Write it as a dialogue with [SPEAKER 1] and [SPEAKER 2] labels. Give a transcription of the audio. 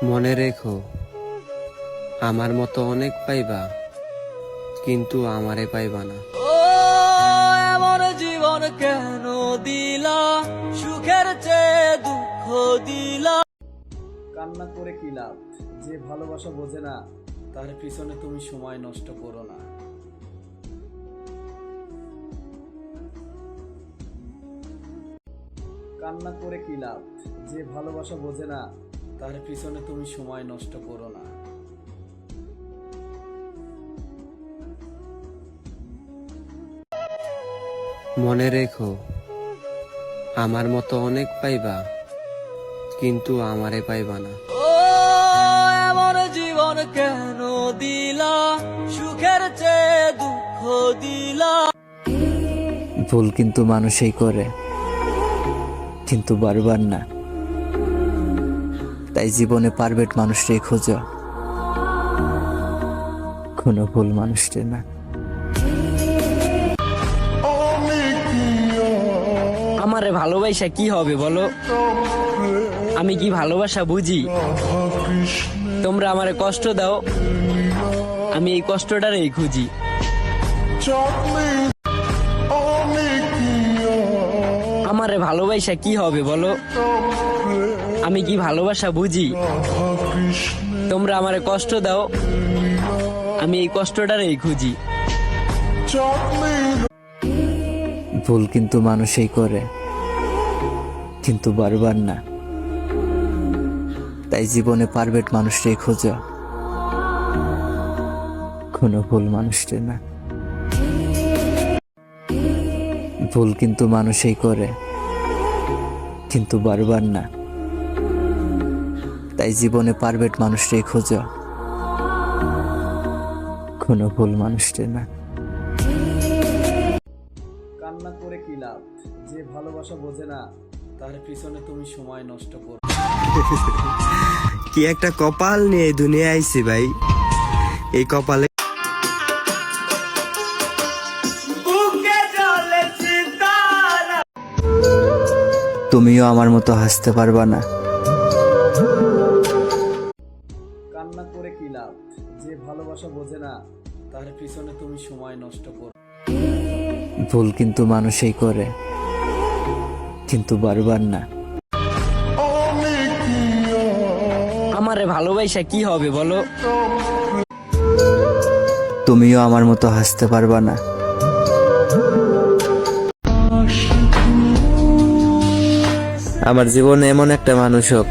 [SPEAKER 1] মনে রেখো, আমার মতো অনেক পাইবা, কিন্তু আমারে পাইবা না।
[SPEAKER 2] ও এমন জীবন কেন দিলা, সুখের চেয়ে দুঃখ দিলা।
[SPEAKER 3] কান্না করে কি লাভ, যে ভালোবাসা বোঝে না তার পিছনে তুমি সময় নষ্ট করো না। কান্না করে কি লাভ, যে ভালোবাসা বোঝে না তার পিছনে তুমি সময় নষ্ট করো না।
[SPEAKER 1] মনে রেখো, আমার মতো অনেক পাইবা, কিন্তু আমারে পাইবা না।
[SPEAKER 2] ও এমন জীবন কেন দিলা, সুখের চেয়ে দুঃখ দিলা।
[SPEAKER 4] ভুল কিন্তু মানুষই করে, কিন্তু বারবার না। তাই জীবনে পারফেক্ট মানুষটাই খোঁজো, কোনো ভুল মানুষটা না।
[SPEAKER 5] আমারে ভালোবাসা কি হবে বলো? আমি কি ভালোবাসা বুঝি? তোমরা আমারে কষ্ট দাও, আমি এই কষ্টটারই খুঁজি। আমারে ভালোবাসা কি হবে বলো? আমি কি ভালোবাসা বুঝি? তোমরা আমারে কষ্ট দাও, আমি এই কষ্টটারই খুঁজি।
[SPEAKER 4] ভুল কিন্তু মানুষই করে, কিন্তু বারবার না। তাই জীবনে পারফেক্ট মানুষটাই খোঁজো, কোনো ভুল মানুষটা না। ভুল কিন্তু মানুষই করে, কিন্তু বারবার না। তাই জীবনে পারফেক্ট মানুষটাই খোঁজো, কোনো ভুল মানুষটা না।
[SPEAKER 3] কান্না করে কি লাভ, যে ভালোবাসা বোঝে না তার পিছনে তুমি সময় নষ্ট করো।
[SPEAKER 6] কি একটা কপাল নিয়ে এই দুনিয়ায় আইছি ভাই। এই কপালে
[SPEAKER 4] তুমিও আমার মতো হাসতে পারবা না।
[SPEAKER 3] কান্না করে কি লাভ, যে ভালোবাসা বোঝে না তার পিছনে তুমি সময় নষ্ট করো।
[SPEAKER 4] ভুল কিন্তু মানুষই করে, কিন্তু বারবার না।
[SPEAKER 5] আমারে ভালোবাসা কি হবে বলো?
[SPEAKER 4] তুমিও আমার মতো হাসতে পারবা না।
[SPEAKER 6] আমার জীবনে এমন একটা মানুষ হোক